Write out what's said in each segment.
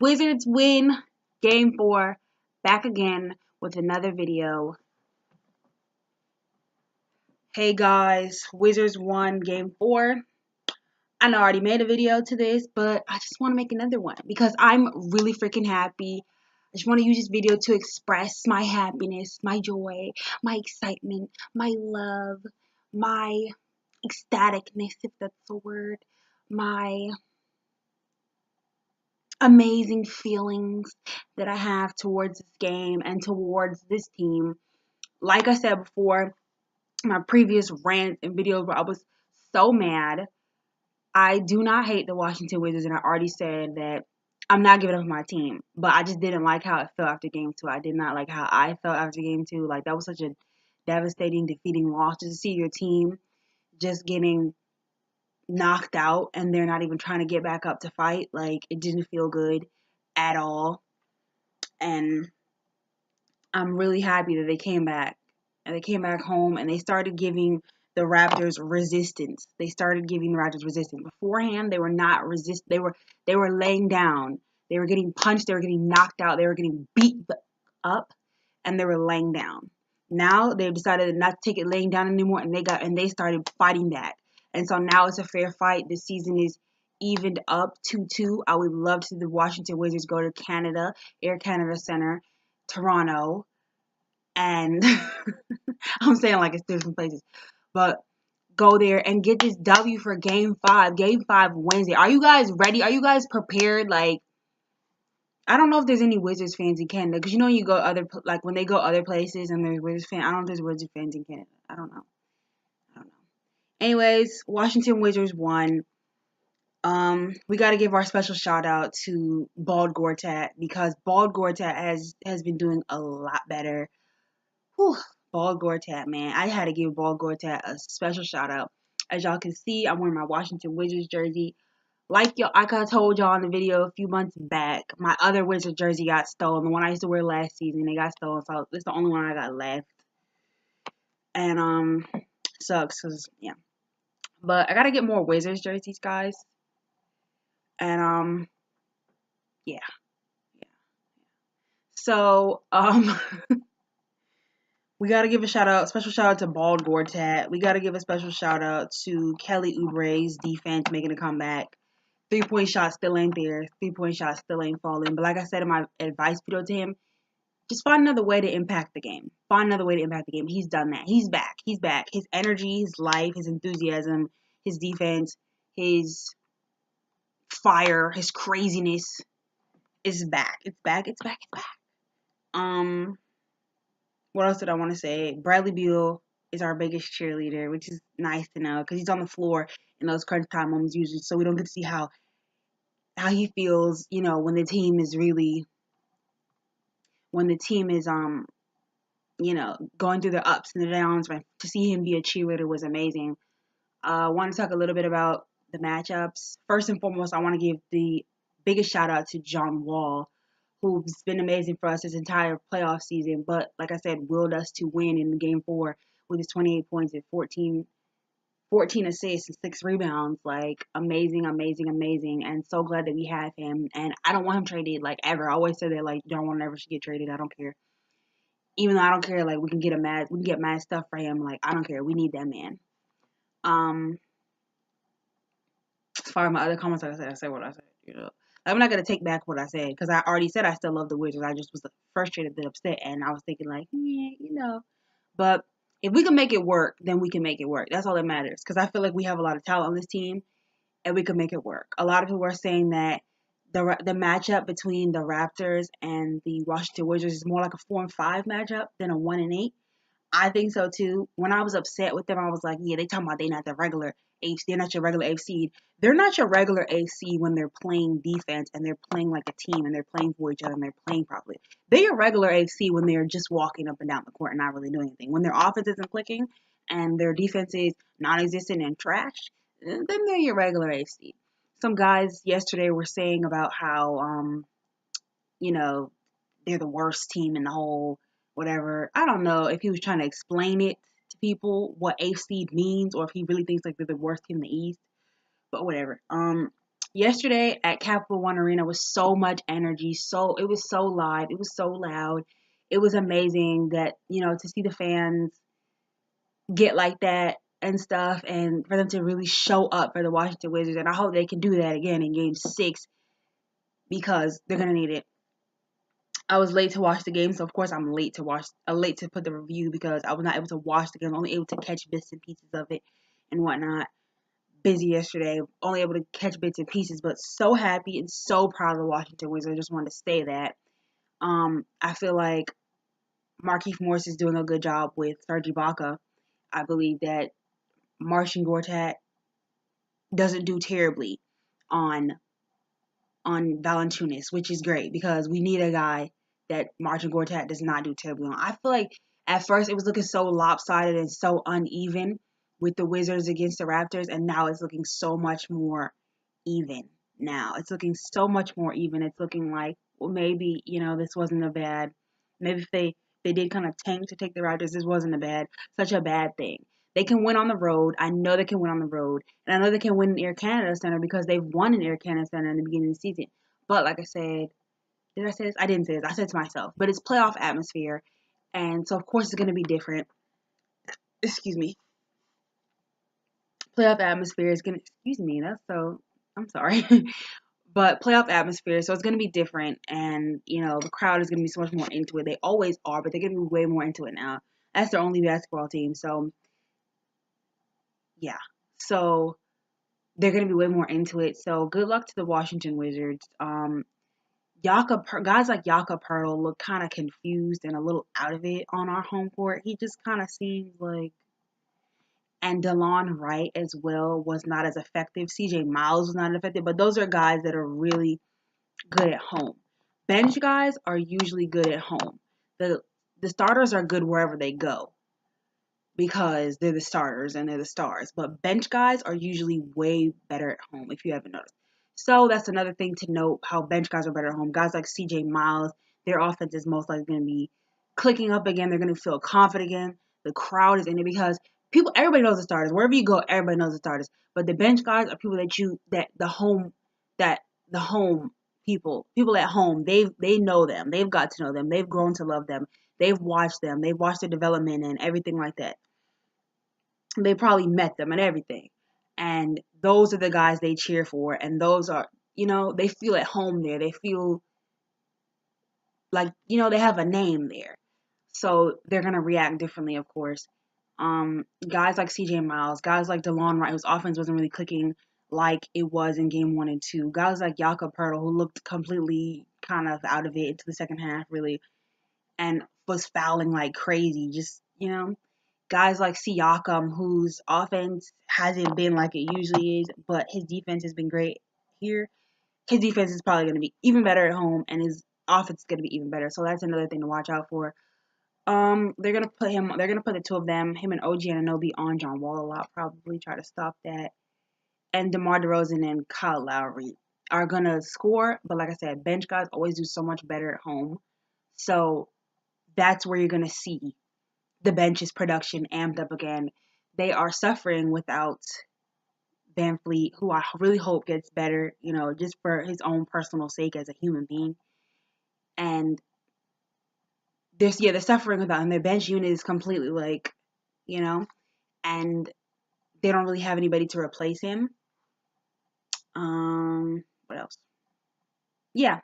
Wizards win game 4. Back again with another video. Hey guys, Wizards won game 4. I know I already made a video to this, but I just want to make another one because I'm really freaking happy. I just want to use this video to express my happiness, my joy, my excitement, my love, my ecstaticness, if that's a word, my amazing feelings that I have towards this game and towards this team. Like I said before, my previous rant and videos where I was so mad. I do not hate the Washington Wizards, and I already said that I'm not giving up my team. But I just didn't like how it felt after game 2. I did not like how I felt after game 2. Like, that was such a devastating, defeating loss. Just to see your team just getting knocked out and they're not even trying to get back up to fight. Like, it didn't feel good at all. And I'm really happy that they came back. And they came back home and they started giving the Raptors resistance. They started giving the Raptors resistance. Beforehand, they were not they were laying down. They were getting punched, they were getting knocked out, they were getting beat up, and they were laying down. Now they've decided not to take it laying down anymore, and they started fighting back. And so now it's a fair fight. This season is evened up 2-2. I would love to see the Washington Wizards go to Canada, Air Canada Center, Toronto, and I'm saying like it's different places, but go there and get this W for game 5. Game 5 Wednesday. Are you guys ready? Are you guys prepared? Like, I don't know if there's any Wizards fans in Canada, because you know you go like when they go other places and there's Wizards fans. I don't know if there's Wizards fans in Canada. I don't know. Anyways, Washington Wizards won. We got to give our special shout out to Bald Gortat, because Bald Gortat has been doing a lot better. Whew, Bald Gortat, man. I had to give Bald Gortat a special shout out. As y'all can see, I'm wearing my Washington Wizards jersey. Like I told y'all in the video a few months back, my other Wizards jersey got stolen. The one I used to wear last season, they got stolen. So this is the only one I got left. And sucks, cause yeah. But I gotta get more Wizards jerseys, guys. And yeah. So we got to give a special shout out to Bald Gortat. We got to give a special shout out to Kelly Oubre's defense making a comeback. 3-point shot still ain't there. 3-point shot still ain't falling. But like I said in my advice video to him, just find another way to impact the game. Find another way to impact the game. He's done that. He's back. He's back. His energy, his life, his enthusiasm, his defense, his fire, his craziness is back. It's back. It's back. It's back. What else did I want to say? Bradley Beal is our biggest cheerleader, which is nice to know because he's on the floor in those crunch time moments usually, so we don't get to see how he feels, you know, when the team is you know, going through the ups and the downs. Right? To see him be a cheerleader was amazing. I want to talk a little bit about the matchups. First and foremost, I want to give the biggest shout out to John Wall, who's been amazing for us this entire playoff season, but like I said, willed us to win in game 4 with his 28 points and 14 assists and 6 rebounds. Like, amazing, amazing, amazing, and so glad that we have him. And I don't want him traded, like, ever. I always say that, like, John Wall never should get traded. I don't care. Even though I don't care, like, we can get mad stuff for him. Like, I don't care. We need that man. As far as my other comments, like I said what I said, you know. I'm not going to take back what I said, because I already said I still love the Wizards. I just was frustrated and upset, and I was thinking, like, yeah, you know. But if we can make it work, then we can make it work. That's all that matters, because I feel like we have a lot of talent on this team, and we can make it work. A lot of people are saying that the matchup between the Raptors and the Washington Wizards is more like a 4-5 matchup than a 1-8. I think so too. When I was upset with them, I was like, yeah, they talking about they're not the regular eighth. They're not your regular eighth seed. They're not your regular eighth seed when they're playing defense and they're playing like a team and they're playing for each other and they're playing properly. They're your regular eighth seed when they're just walking up and down the court and not really doing anything. When their offense isn't clicking and their defense is non-existent and trash, then they're your regular eighth seed. Some guys yesterday were saying about how, you know, they're the worst team in the whole whatever. I don't know if he was trying to explain it to people what eighth seed means, or if he really thinks like they're the worst team in the East. But whatever. yesterday at Capital One Arena was so much energy. It was so live. It was so loud. It was amazing that, to see the fans get like that and stuff, and for them to really show up for the Washington Wizards. And I hope they can do that again in game 6 because they're going to need it. I was late to watch the game, so of course I'm late to put the review because I was not able to watch the game, only able to catch bits and pieces of it and whatnot. Busy yesterday, only able to catch bits and pieces, but so happy and so proud of the Washington Wizards. I just wanted to say that. I feel like Markieff Morris is doing a good job with Serge Ibaka. I believe that Marcin Gortat doesn't do terribly on Valanciunas, which is great because we need a guy that Marcin Gortat does not do terribly on. I feel like at first it was looking so lopsided and so uneven with the Wizards against the Raptors, and now it's looking so much more even. Now it's looking so much more even. It's looking like, well, maybe this wasn't a bad. Maybe if they did kind of tank to take the Raptors, this wasn't such a bad thing. They can win on the road. I know they can win on the road. And I know they can win in Air Canada Center because they've won in Air Canada Center in the beginning of the season. But like I said, did I say this? I didn't say this. I said to myself. But it's playoff atmosphere. And so, of course, it's going to be different. Excuse me. Playoff atmosphere is going to, excuse me, I'm sorry. But playoff atmosphere, so it's going to be different. And, the crowd is going to be so much more into it. They always are, but they're going to be way more into it now. That's their only basketball team. So, yeah. So, they're going to be way more into it. So good luck to the Washington Wizards. Guys like Jakob Pertl look kind of confused and a little out of it on our home court. He just kind of seems like, and DeLon Wright as well was not as effective. CJ Miles was not effective, but those are guys that are really good at home. Bench guys are usually good at home. The starters are good wherever they go, because they're the starters and they're the stars. But bench guys are usually way better at home, if you haven't noticed. So that's another thing to note, how bench guys are better at home. Guys like CJ Miles, their offense is most likely going to be clicking up again. They're going to feel confident again. The crowd is in it because everybody knows the starters. Wherever you go, everybody knows the starters. But the bench guys are people the home people at home, they know them. They've got to know them. They've grown to love them. They've watched them. They've watched their development and everything like that. They probably met them and everything. And those are the guys they cheer for. And those are, they feel at home there. They feel like, they have a name there. So they're going to react differently, of course. Guys like CJ Miles, guys like DeLon Wright, whose offense wasn't really clicking like it was in game 1 and 2. Guys like Jakob Pertl, who looked completely kind of out of it into the second half, really, and was fouling like crazy. Just, guys like Siakam, whose offense hasn't been like it usually is, but his defense has been great here. His defense is probably going to be even better at home, and his offense is going to be even better. So that's another thing to watch out for. They're gonna put the two of them, him and OG Anunoby, on John Wall a lot, probably try to stop that. And DeMar DeRozan and Kyle Lowry are gonna score, but like I said, bench guys always do so much better at home. So that's where you're gonna see the bench's production amped up again. They are suffering without Van Fleet, who I really hope gets better, just for his own personal sake as a human being. And they're suffering without him. Their bench unit is completely like, and they don't really have anybody to replace him. What else? Yeah.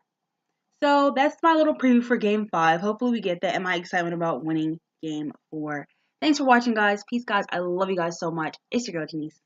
So that's my little preview for Game 5. Hopefully we get that and my excitement about winning Game 4. Thanks for watching, guys. Peace, guys. I love you guys so much. It's your girl, Denise.